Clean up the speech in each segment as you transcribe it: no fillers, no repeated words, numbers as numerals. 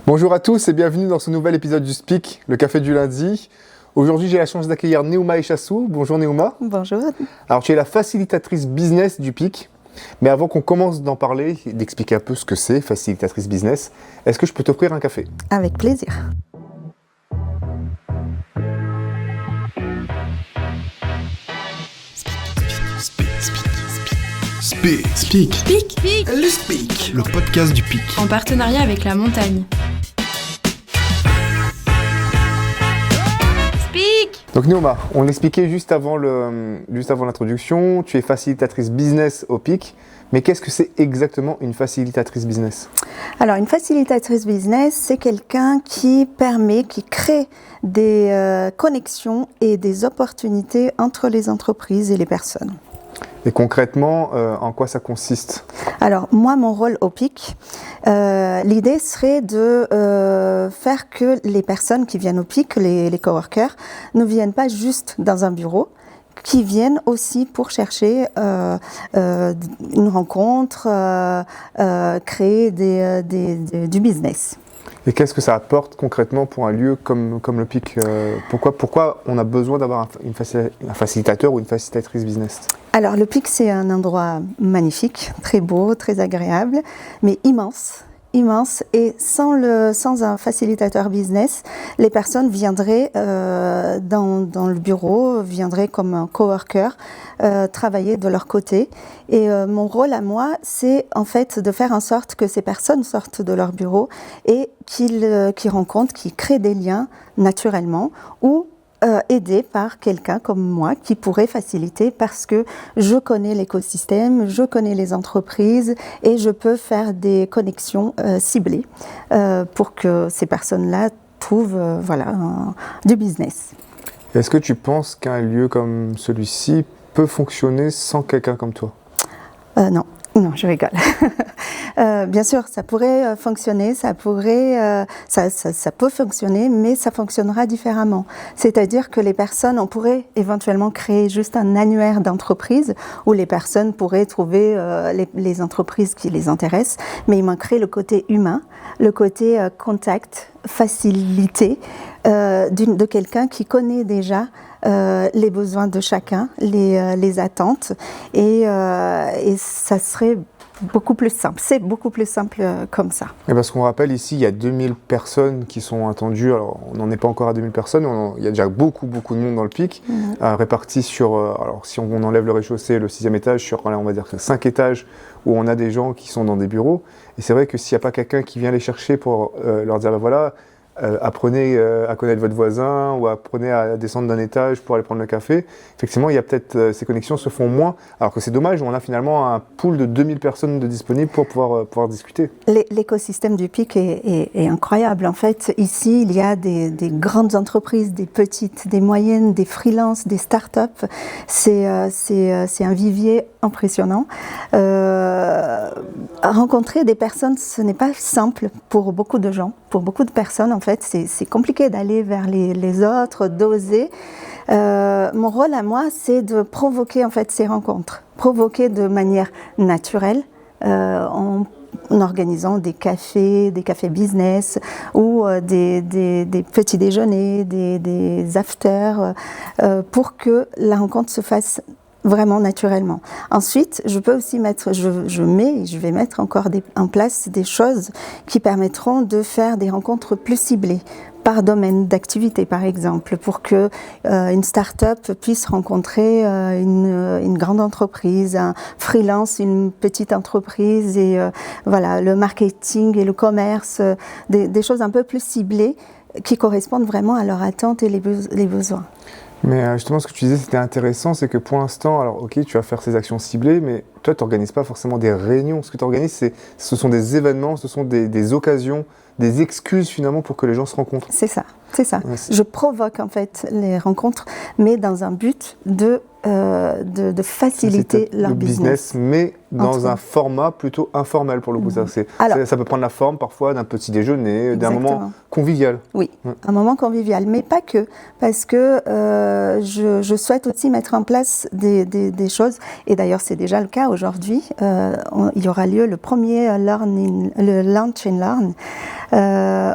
Bonjour à tous et bienvenue dans ce nouvel épisode du Speak, le café du lundi. Aujourd'hui, j'ai la chance d'accueillir Neouma Echassou. Bonjour Neouma. Bonjour. Alors, tu es la facilitatrice business du PIC. Mais avant qu'on commence d'en parler et d'expliquer un peu ce que c'est, facilitatrice business, est-ce que je peux t'offrir un café ? Avec plaisir. Speak, le Speak, le podcast du PIC. En partenariat avec la montagne. Speak. Donc Neouma, on l'expliquait juste avant l'introduction, tu es facilitatrice business au PIC. Mais qu'est-ce que c'est exactement une facilitatrice business ? Alors, une facilitatrice business, c'est quelqu'un qui crée des connexions et des opportunités entre les entreprises et les personnes. Et concrètement, en quoi ça consiste ? Alors, moi, mon rôle au PIC, l'idée serait de faire que les personnes qui viennent au PIC, les coworkers, ne viennent pas juste dans un bureau, qui viennent aussi pour chercher une rencontre, créer du business. Et qu'est-ce que ça apporte concrètement pour un lieu comme le PIC ? Pourquoi on a besoin d'avoir un facilitateur ou une facilitatrice business ? Alors le PIC, c'est un endroit magnifique, très beau, très agréable, mais immense, et sans un facilitateur business, les personnes viendraient dans le bureau, viendraient comme un coworker, travailler de leur côté. Et mon rôle à moi, c'est en fait de faire en sorte que ces personnes sortent de leur bureau et qu'ils rencontrent, qu'ils créent des liens naturellement ou aidé par quelqu'un comme moi qui pourrait faciliter parce que je connais l'écosystème, je connais les entreprises et je peux faire des connexions ciblées pour que ces personnes-là trouvent du business. Est-ce que tu penses qu'un lieu comme celui-ci peut fonctionner sans quelqu'un comme toi ? Non, je rigole. Bien sûr, ça pourrait fonctionner, ça peut fonctionner, mais ça fonctionnera différemment. C'est-à-dire que les personnes, on pourrait éventuellement créer juste un annuaire d'entreprise où les personnes pourraient trouver les entreprises qui les intéressent, mais il manquerait le côté humain, le côté contact, facilité de quelqu'un qui connaît déjà les besoins de chacun, les attentes, et ça serait beaucoup plus simple. C'est beaucoup plus simple comme ça. Et parce qu'on rappelle ici, il y a 2000 personnes qui sont attendues. Alors, on n'en est pas encore à 2000 personnes, il y a déjà beaucoup de monde dans le PIC, répartis sur, alors si on enlève le rez-de-chaussée, le 6e étage, sur, on va dire 5 étages, où on a des gens qui sont dans des bureaux. Et c'est vrai que s'il n'y a pas quelqu'un qui vient les chercher pour leur dire, voilà, apprenez à connaître votre voisin ou apprenez à descendre d'un étage pour aller prendre le café. Effectivement, il y a peut-être ces connexions se font moins, alors que c'est dommage, on a finalement un pool de 2000 personnes de disponibles pour pouvoir discuter. L'écosystème du PIC est incroyable. En fait, ici, il y a des grandes entreprises, des petites, des moyennes, des freelances, des startups. C'est un vivier impressionnant. Rencontrer des personnes, ce n'est pas simple pour beaucoup de gens, pour beaucoup de personnes. En fait, c'est compliqué d'aller vers les autres, d'oser. Mon rôle à moi, c'est de provoquer en fait ces rencontres, provoquer de manière naturelle, en organisant des cafés business ou des petits déjeuners, des afters, pour que la rencontre se fasse vraiment naturellement. Ensuite, je peux aussi je vais mettre encore en place des choses qui permettront de faire des rencontres plus ciblées par domaine d'activité, par exemple, pour que une start-up puisse rencontrer une grande entreprise, un freelance, une petite entreprise, et le marketing et le commerce, des choses un peu plus ciblées qui correspondent vraiment à leurs attentes et les besoins. Mais justement, ce que tu disais, c'était intéressant, c'est que pour l'instant, alors ok, tu vas faire ces actions ciblées, mais toi, tu n'organises pas forcément des réunions. Ce que tu organises, ce sont des événements, ce sont des occasions, des excuses finalement pour que les gens se rencontrent. C'est ça. Je provoque en fait les rencontres, mais dans un but de faciliter leur business. Mais dans un format plutôt informel pour le coup. Ça peut prendre la forme parfois d'un petit déjeuner, d'un moment convivial. Oui, un moment convivial, mais pas que, parce que je souhaite aussi mettre en place des choses, et d'ailleurs c'est déjà le cas aujourd'hui, il y aura lieu le premier le Lunch and Learn,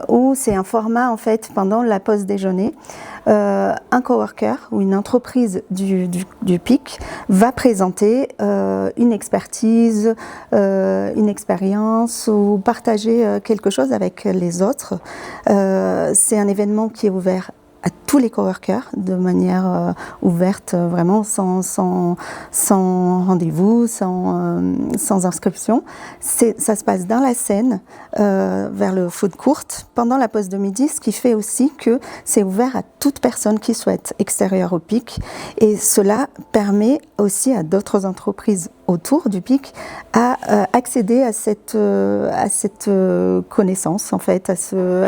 où c'est un format en fait pendant la pause déjeuner. Un coworker ou une entreprise du PIC va présenter une expertise, une expérience ou partager quelque chose avec les autres. C'est un événement qui est ouvert à tous les coworkers de manière ouverte, vraiment sans rendez-vous, sans inscription. Ça se passe dans la Seine, vers le food court, pendant la pause de midi, ce qui fait aussi que c'est ouvert à toute personne qui souhaite extérieure au PIC. Et cela permet aussi à d'autres entreprises autour du PIC à accéder à cette connaissance, en fait, à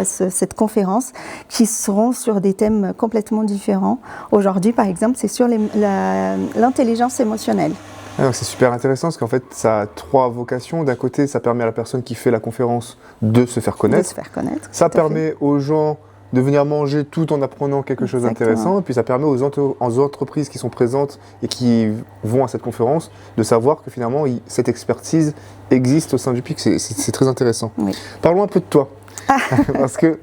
cette conférence, qui seront sur des thèmes complètement différents. Aujourd'hui, par exemple, c'est sur l'intelligence émotionnelle. Alors, c'est super intéressant parce qu'en fait, ça a 3 vocations. D'un côté, ça permet à la personne qui fait la conférence de se faire connaître. De se faire connaître. Ça permet aux gens de venir manger tout en apprenant quelque chose d'intéressant. Et puis ça permet aux entreprises qui sont présentes et qui vont à cette conférence de savoir que finalement, cette expertise existe au sein du PIC. C'est très intéressant. Oui. Parlons un peu de toi. Parce que,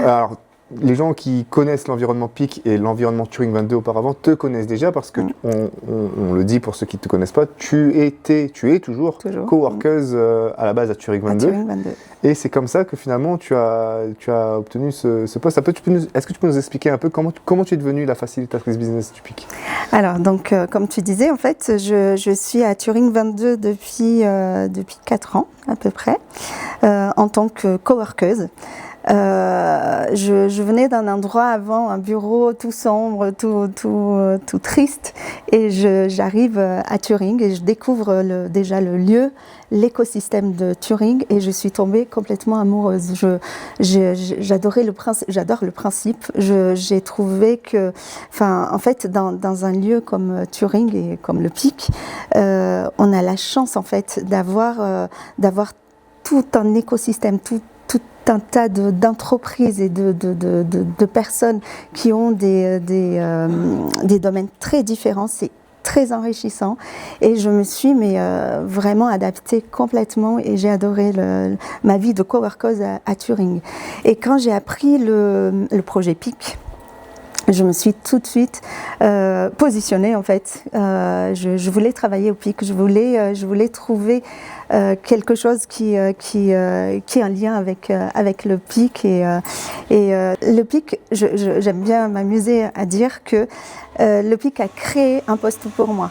alors, les gens qui connaissent l'environnement PIC et l'environnement Turing 22 auparavant te connaissent déjà parce que, on le dit pour ceux qui ne te connaissent pas, tu es toujours coworkeuse à la base à Turing 22. Et c'est comme ça que finalement tu as obtenu ce poste. Est-ce que tu peux nous expliquer un peu comment tu es devenue la facilitatrice business du PIC? Alors, donc, comme tu disais, en fait, je suis à Turing 22 depuis 4 ans à peu près, en tant que coworkeuse. Je venais d'un endroit avant, un bureau tout sombre, tout triste, et j'arrive à Turing et je découvre déjà le lieu, l'écosystème de Turing, et je suis tombée complètement amoureuse. J'adore le principe. J'ai trouvé que, en fait, dans un lieu comme Turing et comme le PIC, on a la chance en fait d'avoir tout un écosystème, tout un tas d'entreprises et de personnes qui ont des domaines très différents. C'est très enrichissant et je me suis vraiment adaptée complètement et j'ai adoré ma vie de coworkeuse à Turing. Et quand j'ai appris le projet PIC, je me suis tout de suite positionnée en fait. Je voulais travailler au PIC, je voulais trouver quelque chose qui a un lien avec le PIC et le PIC. J'aime bien m'amuser à dire que le PIC a créé un poste pour moi.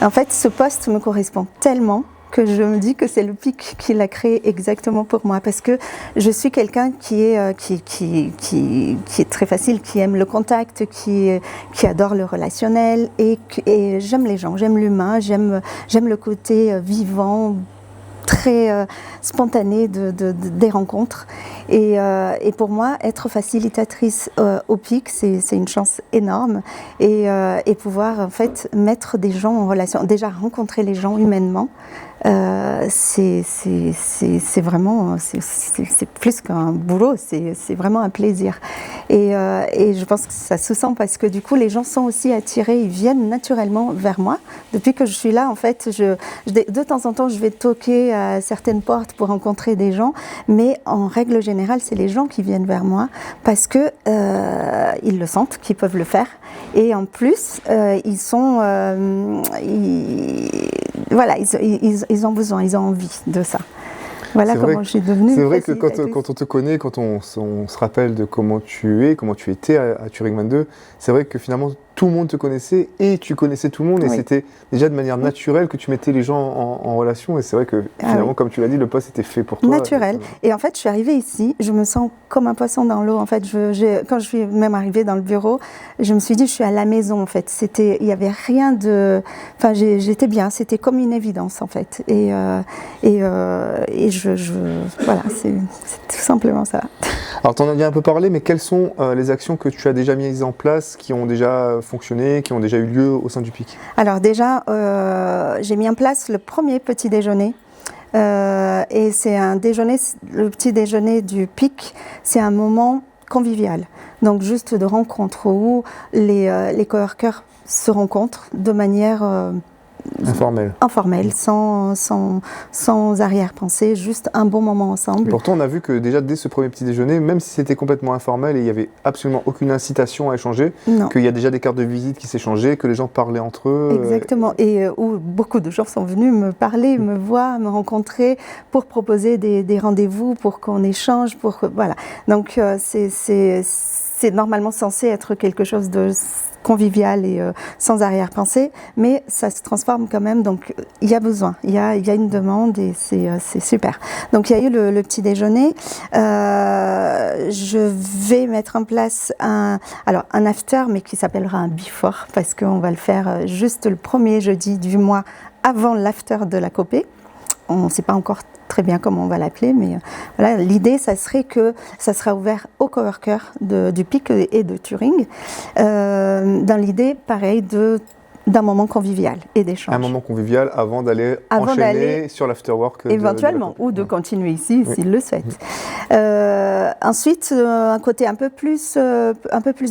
En fait, ce poste me correspond tellement que je me dis que c'est le PIC qui l'a créé exactement pour moi, parce que je suis quelqu'un qui est très facile, qui aime le contact, qui adore le relationnel et j'aime les gens, j'aime l'humain, j'aime le côté vivant, très spontané des rencontres. Et pour moi, être facilitatrice au PIC, c'est une chance énorme. Et pouvoir en fait mettre des gens en relation, déjà rencontrer les gens humainement, c'est vraiment, c'est plus qu'un boulot, c'est vraiment un plaisir. Et je pense que ça se sent parce que du coup, les gens sont aussi attirés, ils viennent naturellement vers moi. Depuis que je suis là, en fait, de temps en temps, je vais toquer à certaines portes pour rencontrer des gens, mais en règle générale, c'est les gens qui viennent vers moi parce que ils le sentent, qu'ils peuvent le faire. Et en plus, ils ont besoin, ils ont envie de ça. Voilà comment je suis devenue. C'est vrai que quand on te connaît, quand on se rappelle de comment tu étais à Turing 22, c'est vrai que finalement tout le monde te connaissait et tu connaissais tout le monde et c'était déjà de manière naturelle que tu mettais les gens en relation et c'est vrai que finalement, comme tu l'as dit, le poste était fait pour toi. Naturel. Et en fait, je suis arrivée ici, je me sens comme un poisson dans l'eau. En fait, quand je suis même arrivée dans le bureau, je me suis dit, je suis à la maison en fait. Il y avait rien de, enfin, j'étais bien. C'était comme une évidence en fait. Et voilà, c'est tout simplement ça. Alors, tu en as déjà un peu parlé, mais quelles sont les actions que tu as déjà mises en place, qui ont déjà fonctionné, qui ont déjà eu lieu au sein du PIC? Alors déjà, j'ai mis en place le premier petit déjeuner. Et c'est un déjeuner, le petit déjeuner du PIC, c'est un moment convivial. Donc juste de rencontre où les coworkers se rencontrent de manière informel, sans arrière-pensée, juste un bon moment ensemble. Pourtant, on a vu que déjà dès ce premier petit déjeuner, même si c'était complètement informel et il n'y avait absolument aucune incitation à échanger, qu'il y a déjà des cartes de visite qui s'échangeaient, que les gens parlaient entre eux. Exactement, et où beaucoup de gens sont venus me parler, me voir, me rencontrer pour proposer des rendez-vous, pour qu'on échange, voilà. Donc c'est normalement censé être quelque chose de convivial et sans arrière-pensée, mais ça se transforme quand même, donc il y a besoin, il y a une demande et c'est super. Donc il y a eu le petit déjeuner, je vais mettre en place un after, mais qui s'appellera un before, parce qu'on va le faire juste le premier jeudi du mois avant l'after de la Copé. On ne sait pas encore très bien comment on va l'appeler, mais voilà, l'idée, ça serait que ça sera ouvert aux coworkers du PIC et de Turing, dans l'idée, pareil, d'un moment convivial et d'échange. Un moment convivial avant d'aller enchaîner sur l'afterwork. Éventuellement, ou de continuer ici, s'ils le souhaitent. Ensuite, un côté un peu plus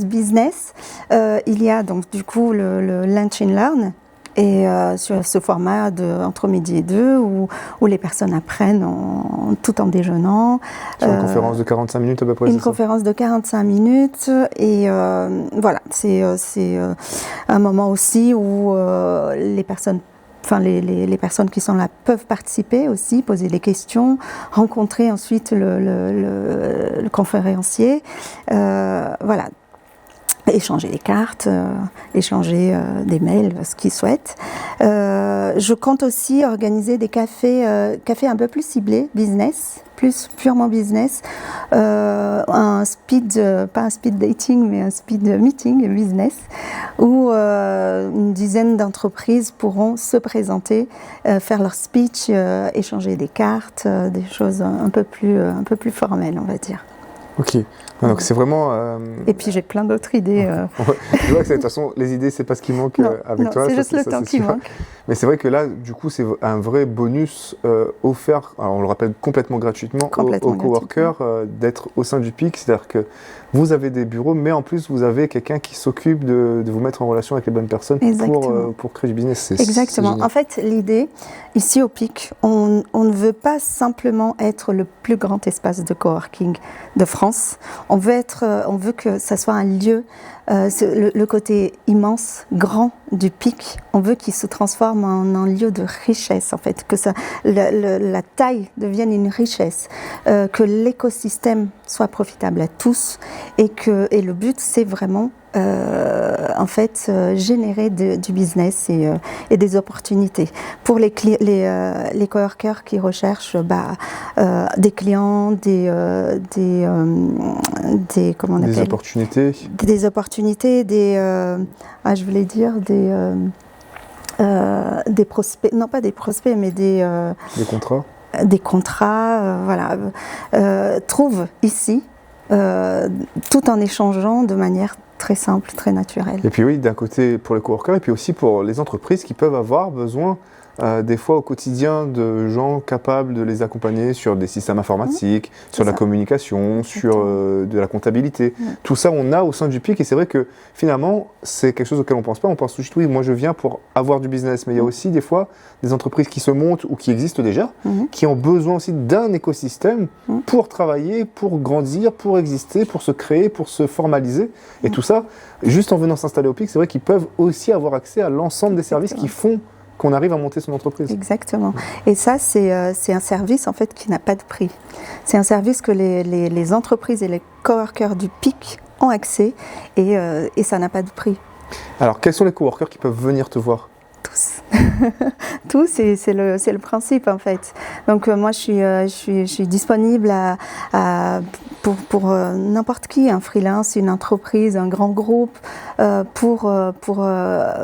business, il y a donc du coup le Lunch and Learn, et sur ce format entre midi et 2 où les personnes apprennent tout en déjeunant. Sur une conférence de 45 minutes à peu près. Une conférence de 45 minutes et voilà, c'est un moment aussi où les personnes qui sont là peuvent participer aussi, poser des questions, rencontrer ensuite le conférencier. Voilà. Échanger les cartes, échanger des mails, ce qu'ils souhaitent. Je compte aussi organiser des cafés un peu plus ciblés, business, plus purement business, pas un speed dating, mais un speed meeting business, où une dizaine d'entreprises pourront se présenter, faire leur speech, échanger des cartes, des choses un peu plus formelles, on va dire. Ok, donc c'est vraiment... Et puis j'ai plein d'autres idées. Je vois que de toute façon, les idées, c'est pas ce qui manque avec toi. C'est juste le temps qui manque. Mais c'est vrai que là, du coup, c'est un vrai bonus offert, alors on le rappelle complètement gratuitement aux coworkers d'être au sein du PIC. C'est-à-dire que vous avez des bureaux, mais en plus, vous avez quelqu'un qui s'occupe de vous mettre en relation avec les bonnes personnes pour créer du business. Exactement. En fait, l'idée, ici au PIC, on ne veut pas simplement être le plus grand espace de coworking de France. On veut que ça soit un lieu, le côté immense, grand du PIC, on veut qu'il se transforme en un lieu de richesse, en fait, que la taille devienne une richesse, que l'écosystème soit profitable à tous et le but, c'est vraiment générer du business et des opportunités pour les coworkers qui recherchent des clients, des opportunités, des prospects, non pas des prospects, mais des contrats. Des contrats, trouvent ici, tout en échangeant de manière très simple, très naturelle. Et puis oui, d'un côté pour les coworkers, et puis aussi pour les entreprises qui peuvent avoir besoin des fois au quotidien de gens capables de les accompagner sur des systèmes informatiques, sur la communication, sur de la comptabilité. Tout ça, on a au sein du PIC et c'est vrai que finalement, c'est quelque chose auquel on ne pense pas. On pense juste, oui, moi je viens pour avoir du business, mais il y a aussi des fois des entreprises qui se montent ou qui existent déjà, qui ont besoin aussi d'un écosystème pour travailler, pour grandir, pour exister, pour se créer, pour se formaliser. Et tout ça, juste en venant s'installer au PIC, c'est vrai qu'ils peuvent aussi avoir accès à l'ensemble des services qui font qu'on arrive à monter son entreprise. Exactement. Et ça, c'est un service en fait qui n'a pas de prix. C'est un service que les entreprises et les coworkers du PIC ont accès et ça n'a pas de prix. Alors, quels sont les coworkers qui peuvent venir te voir ? Tous. Tous, c'est le principe en fait. Donc moi je suis disponible pour n'importe qui, un freelance, une entreprise, un grand groupe, pour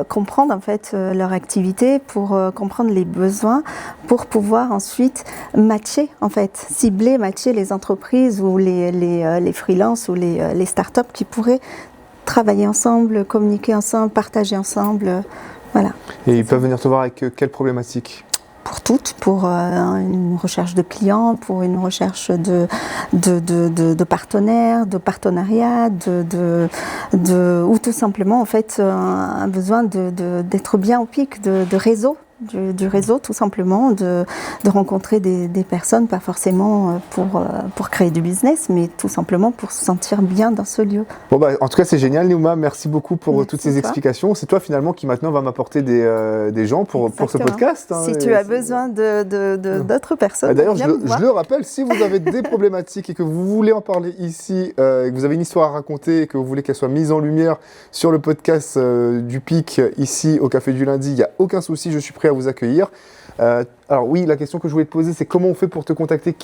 comprendre en fait leur activité, pour comprendre les besoins, pour pouvoir ensuite matcher en fait, matcher les entreprises ou les freelances ou les startups qui pourraient travailler ensemble, communiquer ensemble, partager ensemble. Voilà. Et ils peuvent venir te voir avec quelle problématique ? toutes, pour une recherche de clients, pour une recherche de partenaires, de partenariats, ou tout simplement en fait un besoin d'être bien au pic, de réseau. Du réseau, tout simplement, de rencontrer des personnes, pas forcément pour créer du business, mais tout simplement pour se sentir bien dans ce lieu. Bon en tout cas c'est génial Neuma, merci beaucoup pour toutes ces explications. C'est toi finalement qui maintenant va m'apporter des gens pour ce podcast. Hein, si tu as besoin d'autres personnes. D'ailleurs je le rappelle, si vous avez des problématiques et que vous voulez en parler ici, que vous avez une histoire à raconter et que vous voulez qu'elle soit mise en lumière sur le podcast du PIC ici au Café du Lundi, il n'y a aucun souci, je suis prêt à vous accueillir. Alors oui, la question que je voulais te poser, c'est comment on fait pour te contacter?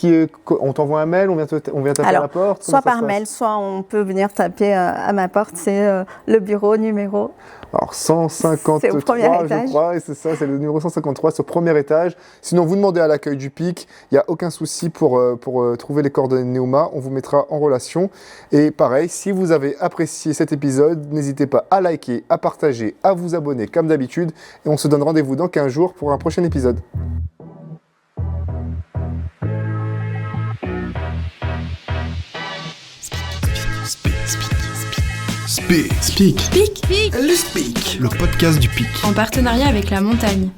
On t'envoie un mail, on vient taper à la porte? Soit par mail, soit on peut venir taper à ma porte, c'est le bureau numéro. Alors 153, je crois, et c'est ça, c'est le numéro 153, c'est au premier étage. Sinon, vous demandez à l'accueil du PIC, il n'y a aucun souci pour trouver les coordonnées de Neuma, on vous mettra en relation. Et pareil, si vous avez apprécié cet épisode, n'hésitez pas à liker, à partager, à vous abonner comme d'habitude, et on se donne rendez-vous dans 15 jours pour un prochain épisode. Speak. Le Speak. Le podcast du PIC. En partenariat avec la montagne.